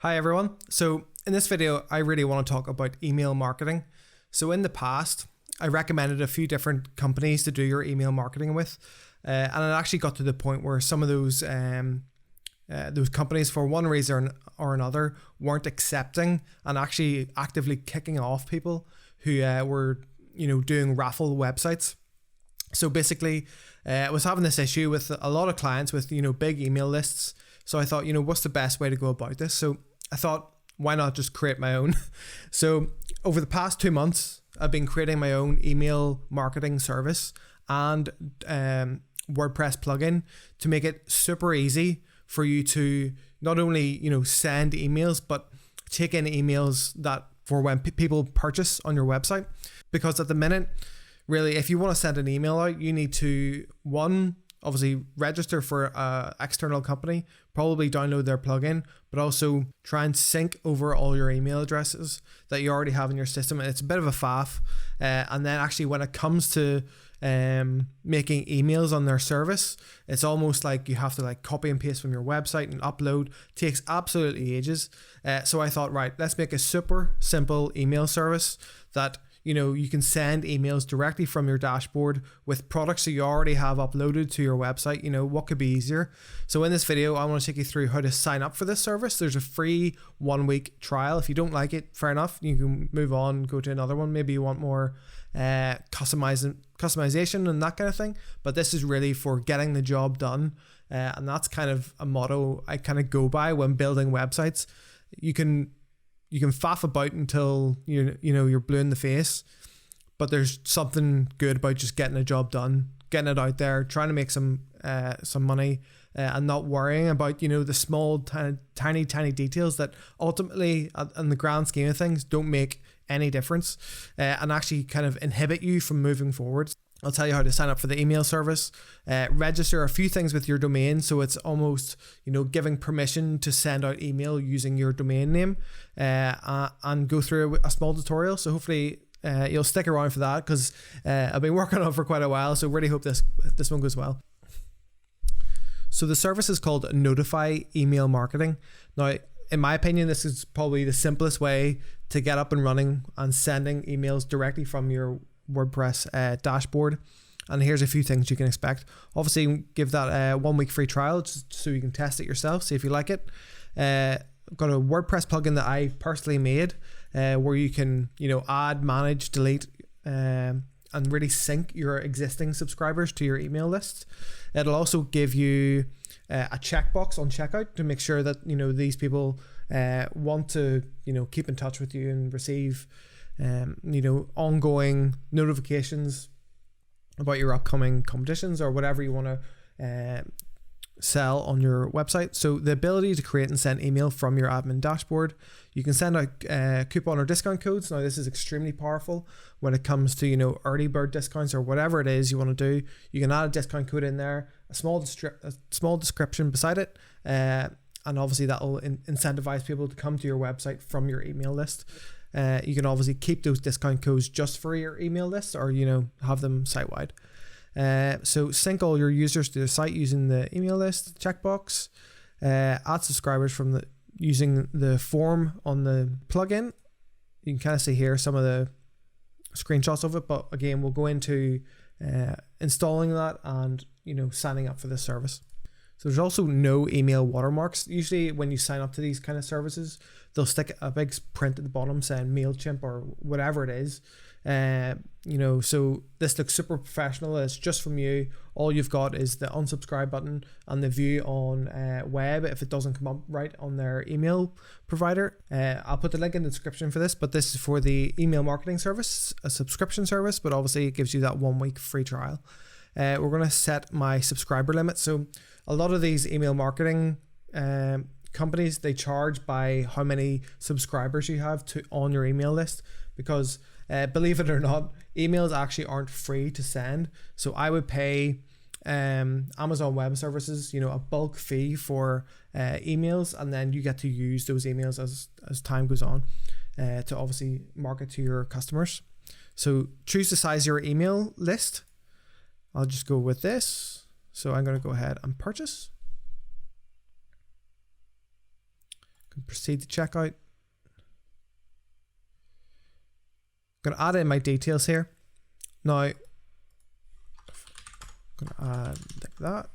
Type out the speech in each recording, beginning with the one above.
Hi everyone. So in this video, I really want to talk about email marketing. So in the past, I recommended a few different companies to do your email marketing with. And it actually got to the point where some of those companies, for one reason or another, weren't accepting and actually actively kicking off people who were, doing raffle websites. So basically, I was having this issue with a lot of clients with, big email lists. So I thought, what's the best way to go about this? So I thought, why not just create my own? So over the past 2 months, I've been creating my own email marketing service and WordPress plugin to make it super easy for you to not only, send emails, but take in emails that for when people purchase on your website. Because at the minute, really, if you want to send an email out, you need to, obviously register for an external company, probably download their plugin, but also try and sync over all your email addresses that you already have in your system. And it's a bit of a faff. And then actually when it comes to making emails on their service, it's almost like you have to copy and paste from your website and upload. It takes absolutely ages. So I thought, right, let's make a super simple email service that you can send emails directly from your dashboard with products that you already have uploaded to your website. What could be easier? So in this video, I want to take you through how to sign up for this service. There's a free 1-week trial. If you don't like it, fair enough. You can move on, go to another one. Maybe you want more customization and that kind of thing. But this is really for getting the job done. And that's kind of a motto I kind of go by when building websites. You can faff about until you're blue in the face, but there's something good about just getting a job done, getting it out there, trying to make some money, and not worrying about the small tiny details that ultimately, in the grand scheme of things, don't make any difference, and actually kind of inhibit you from moving forward. I'll tell you how to sign up for the email service, register a few things with your domain. So it's almost, giving permission to send out email using your domain name, and go through a small tutorial. So hopefully you'll stick around for that, because I've been working on it for quite a while. So really hope this one goes well. So the service is called Notify Email Marketing. Now, in my opinion, this is probably the simplest way to get up and running and sending emails directly from your WordPress dashboard. And here's a few things you can expect. Obviously, give that 1-week free trial just so you can test it yourself, see if you like it. I've got a WordPress plugin that I personally made, where you can add, manage, delete, and really sync your existing subscribers to your email list. It'll also give you a checkbox on checkout to make sure that these people want to keep in touch with you and receive ongoing notifications about your upcoming competitions or whatever you want to sell on your website. So the ability to create and send email from your admin dashboard. You can send out coupon or discount codes. Now this is extremely powerful when it comes to early bird discounts or whatever it is you want to do. You can add a discount code in there, a small description beside it, and obviously that will incentivize people to come to your website from your email list. You can obviously keep those discount codes just for your email list, or have them site-wide. So sync all your users to the site using the email list checkbox. Add subscribers from using the form on the plugin. You can kind of see here some of the screenshots of it, but again, we'll go into installing that and signing up for this service. So there's also no email watermarks. Usually when you sign up to these kind of services, they'll stick a big print at the bottom saying MailChimp or whatever it is. So this looks super professional. It's just from you. All you've got is the unsubscribe button and the view on web if it doesn't come up right on their email provider. I'll put the link in the description for this, but this is for the email marketing service, a subscription service, but obviously it gives you that 1-week free trial. We're going to set my subscriber limit. So a lot of these email marketing companies, they charge by how many subscribers you have on your email list, because believe it or not, emails actually aren't free to send. So I would pay Amazon Web Services, a bulk fee for emails, and then you get to use those emails as time goes on to obviously market to your customers. So choose the size of your email list. I'll just go with this. So I'm going to go ahead and purchase. can proceed to checkout. I'm going to add in my details here. Now, I'm going to add like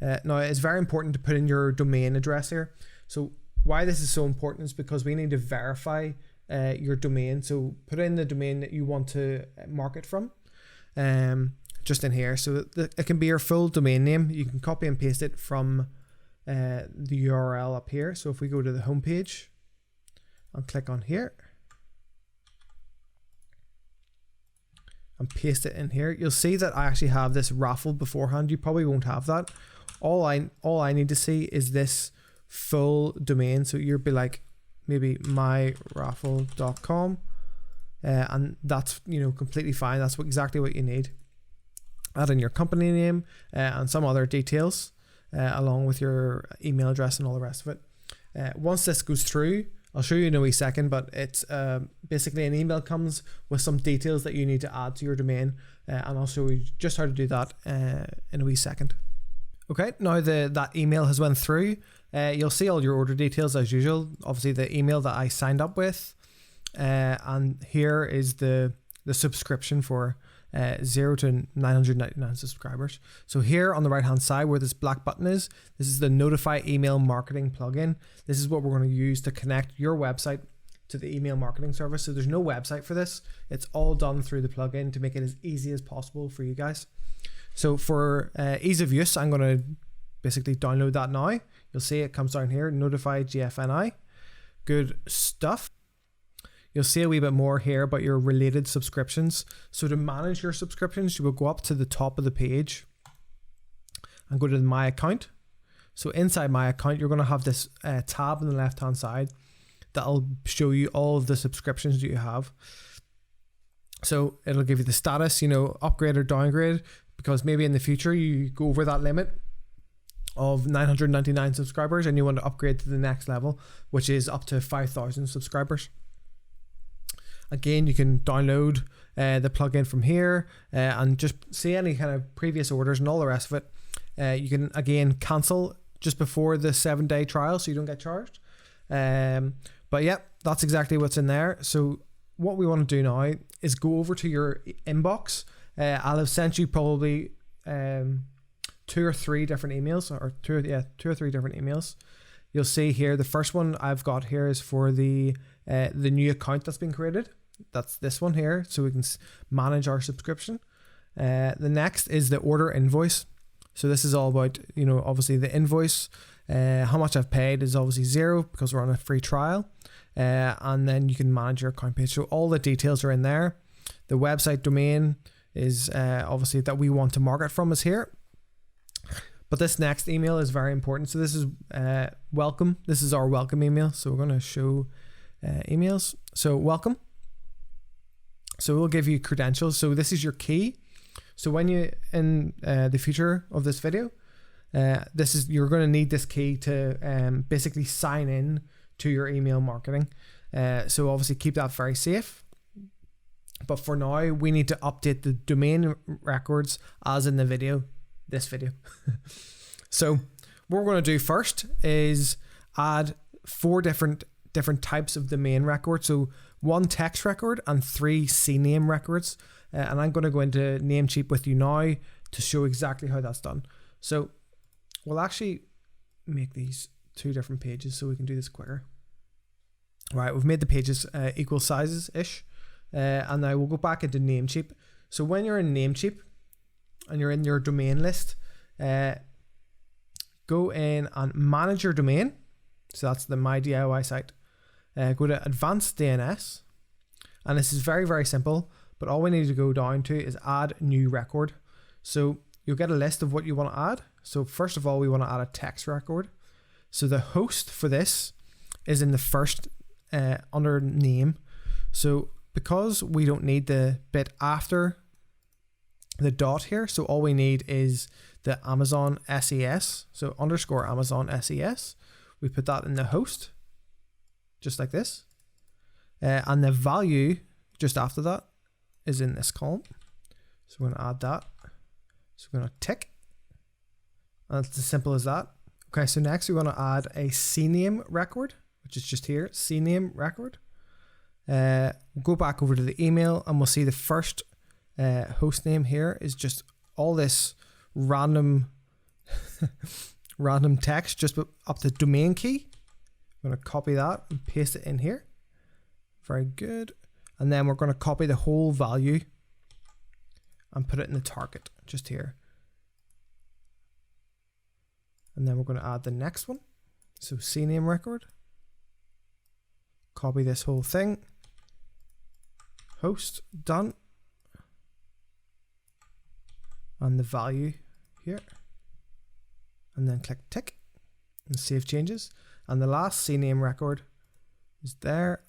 that. Now, it's very important to put in your domain address here. So why this is so important is because we need to verify your domain. So put in the domain that you want to market from, just in here. So it can be your full domain name. You can copy and paste it from the URL up here. So if we go to the home page and click on here and paste it in here, you'll see that I actually have this raffle beforehand. You probably won't have that. All I need to see is this full domain. So you'll be like maybe myraffle.com, and that's, you know, completely fine. That's exactly what you need. Add in your company name and some other details along with your email address and all the rest of it. Once this goes through, I'll show you in a wee second, but it's basically an email comes with some details that you need to add to your domain, and I'll show you just how to do that in a wee second. Okay, now that email has went through. You'll see all your order details as usual. Obviously the email that I signed up with, and here is the subscription for 0 to 999 subscribers. So here on the right hand side where this black button is, this is the Notify Email Marketing plugin. This is what we're going to use to connect your website to the email marketing service. So there's no website for this. It's all done through the plugin to make it as easy as possible for you guys. So for ease of use, I'm going to basically download that now. You'll see it comes down here, Notify GFNI. Good stuff. You'll see a wee bit more here about your related subscriptions. So to manage your subscriptions, you will go up to the top of the page and go to My Account. So inside My Account, you're going to have this tab on the left hand side that'll show you all of the subscriptions that you have. So it'll give you the status, you know, upgrade or downgrade, because maybe in the future you go over that limit of 999 subscribers and you want to upgrade to the next level, which is up to 5,000 subscribers. Again, you can download the plugin from here and just see any kind of previous orders and all the rest of it. You can again cancel just before the 7-day trial so you don't get charged. But yeah, that's exactly what's in there. So what we want to do now is go over to your inbox. I'll have sent you probably 2 or 3 different emails, or 2 or 3 different emails. You'll see here the first one I've got here is for the new account that's been created. That's this one here, so we can manage our subscription. The next is the order invoice. So this is all about, you know, obviously the invoice. How much I've paid is obviously 0 because we're on a free trial. And then you can manage your account page. So all the details are in there. The website domain is obviously that we want to market from is here. But this next email is very important. So this is welcome. This is our welcome email. So we're going to show emails. So welcome. So we'll give you credentials. So this is your key. So when you in the future of this video, you're going to need this key to basically sign in to your email marketing. So obviously keep that very safe. But for now, we need to update the domain records as in the video, this video. So what we're going to do first is add 4 different types of domain records. So 1 text record and 3 Cname records. And I'm going to go into Namecheap with you now to show exactly how that's done. So we'll actually make these 2 different pages so we can do this quicker. All right, we've made the pages equal sizes-ish. And now we'll go back into Namecheap. So when you're in Namecheap and you're in your domain list, go in and manage your domain. So that's the My DIY site. Go to Advanced DNS. And this is very, very simple. But all we need to go down to is add new record. So you'll get a list of what you want to add. So first of all, we want to add a text record. So the host for this is in the first under name. So because we don't need the bit after the dot here, so all we need is the Amazon SES. So underscore Amazon SES. We put that in the host, just like this. And the value just after that is in this column. So we're going to add that. So we're going to tick. And it's as simple as that. Okay, so next we want to add a Cname record, which is just here, Cname Record. We'll go back over to the email and we'll see the first host name here is just all this random random text just up the domain key. I'm going to copy that and paste it in here. Very good. And then we're going to copy the whole value and put it in the target just here. And then we're going to add the next one. So Cname Record. Copy this whole thing. Host, done. And the value here. And then click tick and save changes. And the last Cname Record is there.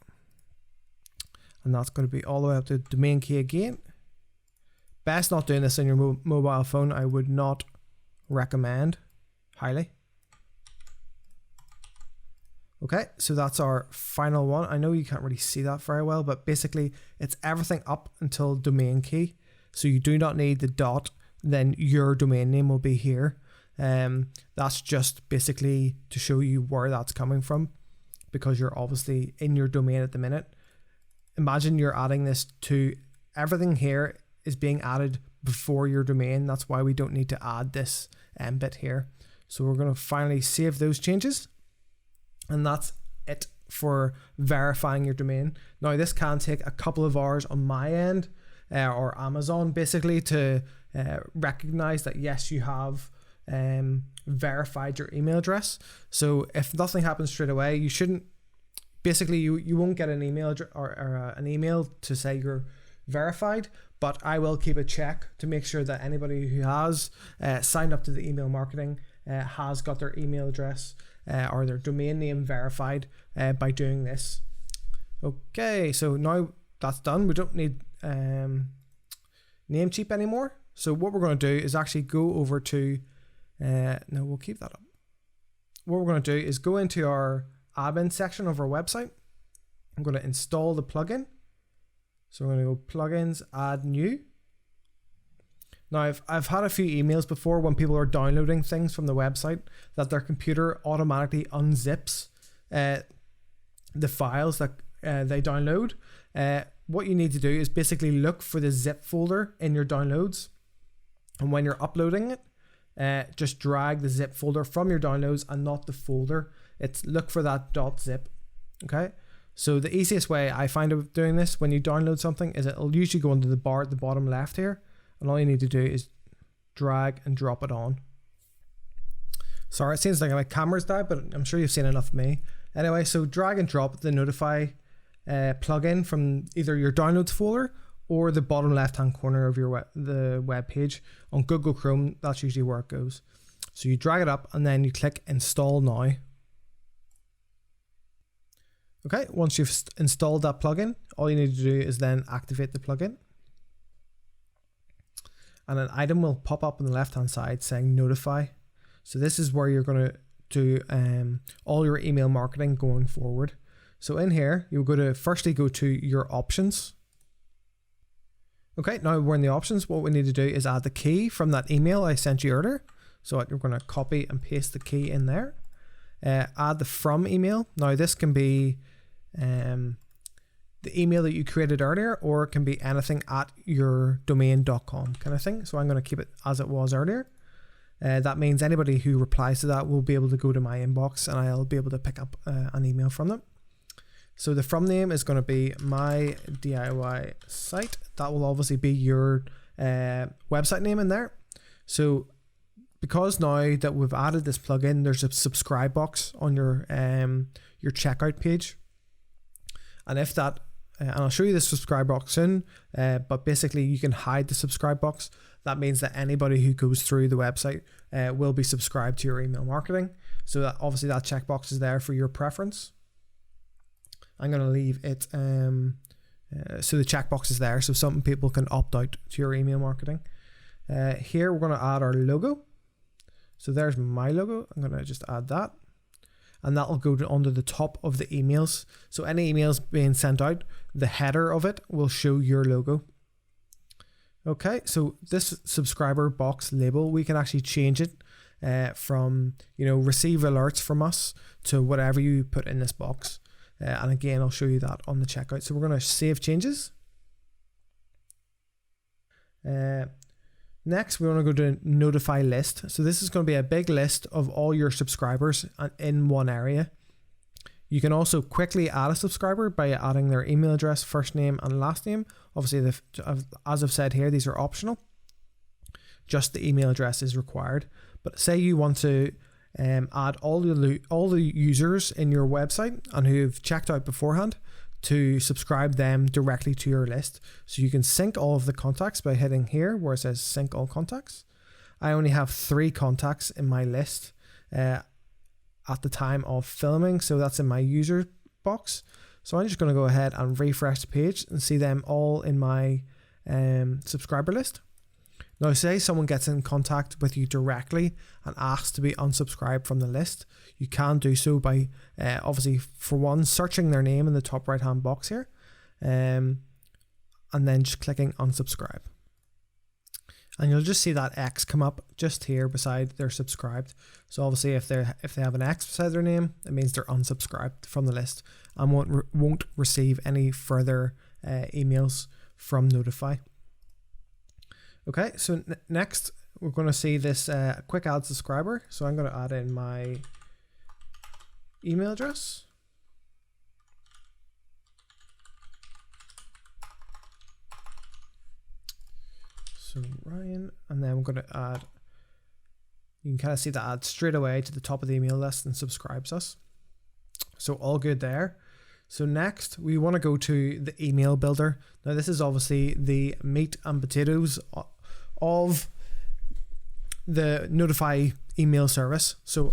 And that's going to be all the way up to the domain key again. Best not doing this on your mobile phone. I would not recommend highly. Okay, so that's our final one. I know you can't really see that very well, but basically it's everything up until domain key. So you do not need the dot, then your domain name will be here. That's just basically to show you where that's coming from, because you're obviously in your domain at the minute. Imagine you're adding this to everything here is being added before your domain. That's why we don't need to add this bit here. So we're going to finally save those changes. And that's it for verifying your domain. Now this can take a couple of hours on my end or Amazon basically to recognize that yes, you have verified your email address. So if nothing happens straight away, you shouldn't, basically you won't get an email or an email to say you're verified, but I will keep a check to make sure that anybody who has signed up to the email marketing has got their email address or their domain name verified by doing this. Okay, so now that's done. We don't need Namecheap anymore. So what we're going to do is actually go over to, no, we'll keep that up. What we're going to do is go into our admin section of our website. I'm going to install the plugin. So we're going to go plugins, add new. Now I've had a few emails before when people are downloading things from the website that their computer automatically unzips the files that they download. What you need to do is basically look for the zip folder in your downloads, and when you're uploading it, just drag the zip folder from your downloads and not the folder. It's look for that .zip. Okay. So the easiest way I find of doing this when you download something is it'll usually go into the bar at the bottom left here. And all you need to do is drag and drop it on. Sorry, it seems like my camera's died, but I'm sure you've seen enough of me. Anyway, so drag and drop the Notify plugin from either your downloads folder or the bottom left-hand corner of your the web page. On Google Chrome, that's usually where it goes. So you drag it up and then you click Install Now. Okay, once you've installed that plugin, all you need to do is then activate the plugin. And an item will pop up on the left hand side saying notify. So this is where you're going to do all your email marketing going forward. So in here, you'll firstly go to your options. Okay, now we're in the options. What we need to do is add the key from that email I sent you earlier. So you're going to copy and paste the key in there. Add the from email. Now this can be the email that you created earlier, or it can be anything at your domain.com kind of thing. So I'm going to keep it as it was earlier. That means anybody who replies to that will be able to go to my inbox and I'll be able to pick up an email from them. So the from name is going to be my DIY site. That will obviously be your website name in there. So because now that we've added this plugin, there's a subscribe box on your checkout page. And if that, and I'll show you the subscribe box soon, but basically you can hide the subscribe box. That means that anybody who goes through the website will be subscribed to your email marketing. So that obviously that checkbox is there for your preference. I'm going to leave it, so the checkbox is there so some people can opt out to your email marketing. Here we're going to add our logo. So there's my logo. I'm going to just add that. And that will go under the top of the emails. So any emails being sent out, the header of it will show your logo. Okay, so this subscriber box label, we can actually change it from, receive alerts from us to whatever you put in this box. And again, I'll show you that on the checkout. So we're going to save changes. Next, we want to go to notify list. So this is going to be a big list of all your subscribers in one area. You can also quickly add a subscriber by adding their email address, first name and last name. Obviously, as I've said here, these are optional. Just the email address is required. But say you want to add all the users in your website and who've checked out beforehand to subscribe them directly to your list. So you can sync all of the contacts by hitting here where it says sync all contacts. I only have 3 contacts in my list at the time of filming, so that's in my user box. So I'm just going to go ahead and refresh the page and see them all in my subscriber list. Now, say someone gets in contact with you directly and asks to be unsubscribed from the list, you can do so by obviously, for one, searching their name in the top right hand box here, and then just clicking unsubscribe. And you'll just see that X come up just here beside their subscribed. So obviously, if they have an X beside their name, it means they're unsubscribed from the list and won't receive any further emails from Notify. Okay, so next we're going to see this quick add subscriber. So I'm going to add in my email address. So Ryan, and then we're going to add, you can kind of see that add straight away to the top of the email list and subscribes us. So all good there. So next we want to go to the email builder. Now this is obviously the meat and potatoes of the Notify email service. So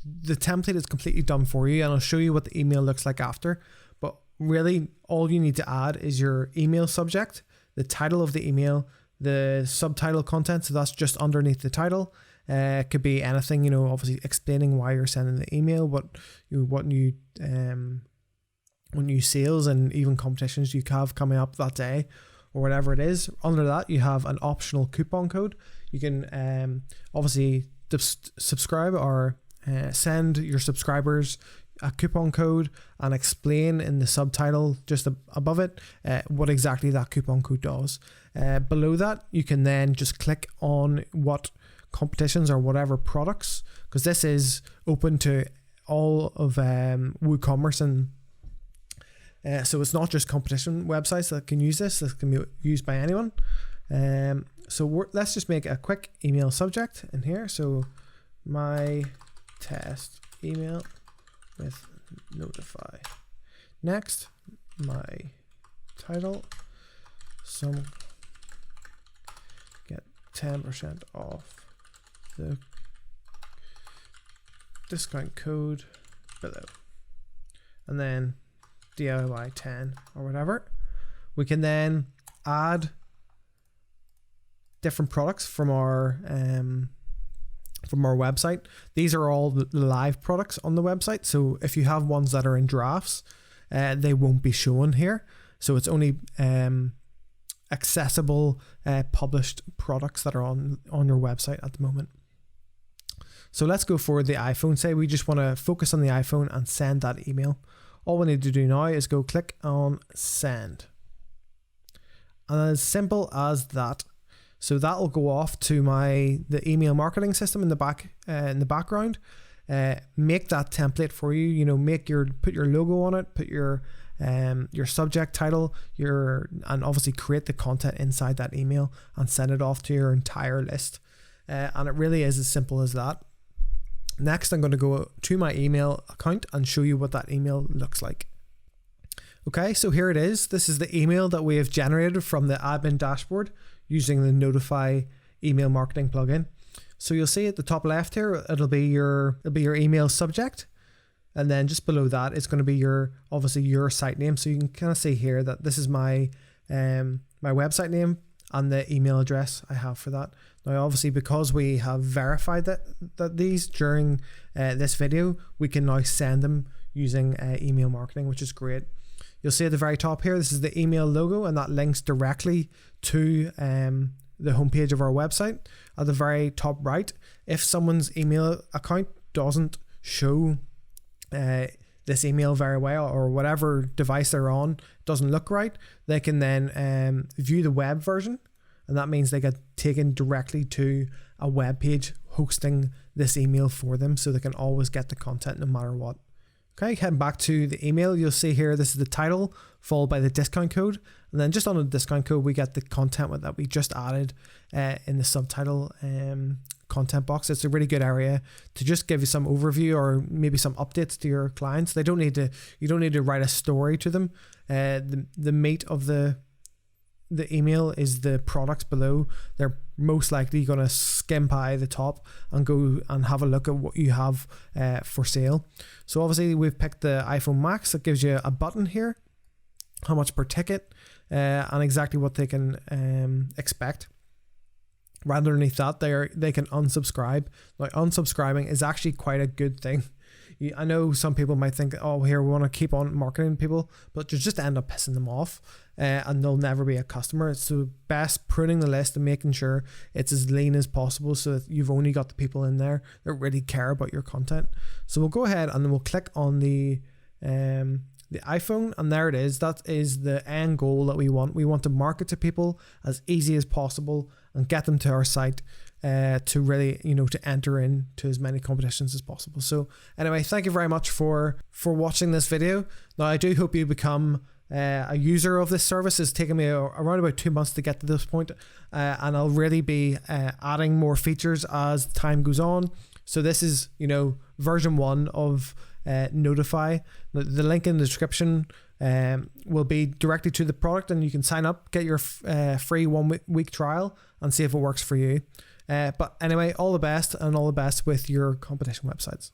the template is completely done for you, and I'll show you what the email looks like after. But really all you need to add is your email subject, the title of the email, the subtitle content, so that's just underneath the title. It could be anything, obviously explaining why you're sending the email, what new sales and even competitions you have coming up that day, or whatever it is. Under that, you have an optional coupon code. You can obviously subscribe or send your subscribers a coupon code and explain in the subtitle just above it what exactly that coupon code does. Below that, you can then just click on what competitions or whatever products, because this is open to all of WooCommerce, and so it's not just competition websites that can use this. This can be used by anyone. So let's just make a quick email subject in here. So my test email with Notify. Next, my title, some get 10% off the discount code below, and then DIY 10 or whatever. We can then add different products from our website. These are all the live products on the website, so if you have ones that are in drafts, they won't be shown here. So it's only accessible published products that are on your website at the moment. So let's go for the iPhone. Say we just want to focus on the iPhone and send that email. All we need to do now is go click on send, and as simple as that. So that will go off to the email marketing system in the background. Make that template for you. Put your logo on it, put your subject title, and obviously create the content inside that email and send it off to your entire list. And it really is as simple as that. Next, I'm going to go to my email account and show you what that email looks like. Okay, so here it is. This is the email that we have generated from the admin dashboard using the Notify email marketing plugin. So you'll see at the top left here, it'll be your email subject, and then just below that it's going to be your site name. So you can kind of see here that this is my my website name and the email address I have for that. Now obviously, because we have verified that these during this video, we can now send them using email marketing, which is great. You'll see at the very top here, this is the email logo, and that links directly to the homepage of our website, at the very top right, if someone's email account doesn't show this email very well, or whatever device they're on doesn't look right, they can then view the web version, and that means they get taken directly to a web page hosting this email for them, so they can always get the content no matter what. Okay, heading back to the email, you'll see here this is the title followed by the discount code, and then just on the discount code we get the content that we just added in the subtitle content box. It's a really good area to just give you some overview or maybe some updates to your clients. You don't need to write a story to them. The meat of the email is the products below. They're most likely going to skim by the top and go and have a look at what you have for sale. So obviously we've picked the iPhone Max. That gives you a button here, how much per ticket, and exactly what they can expect. Right underneath that, they can unsubscribe. Now, unsubscribing is actually quite a good thing. I know some people might think, oh, here we want to keep on marketing people, but you just end up pissing them off, and they'll never be a customer. It's the best pruning the list and making sure it's as lean as possible, so that you've only got the people in there that really care about your content. So we'll go ahead and then we'll click on the iPhone, and there it is. That is the end goal that we want. We want to market to people as easy as possible and get them to our site to really, to enter into as many competitions as possible. So anyway, thank you very much for watching this video. Now, I do hope you become a user of this service. It's taken me around about 2 months to get to this point, and I'll really be adding more features as time goes on. So this is, version 1 of Notify. The link in the description will be directly to the product, and you can sign up, get your free 1 week trial, and see if it works for you. But anyway, all the best, and all the best with your competition websites.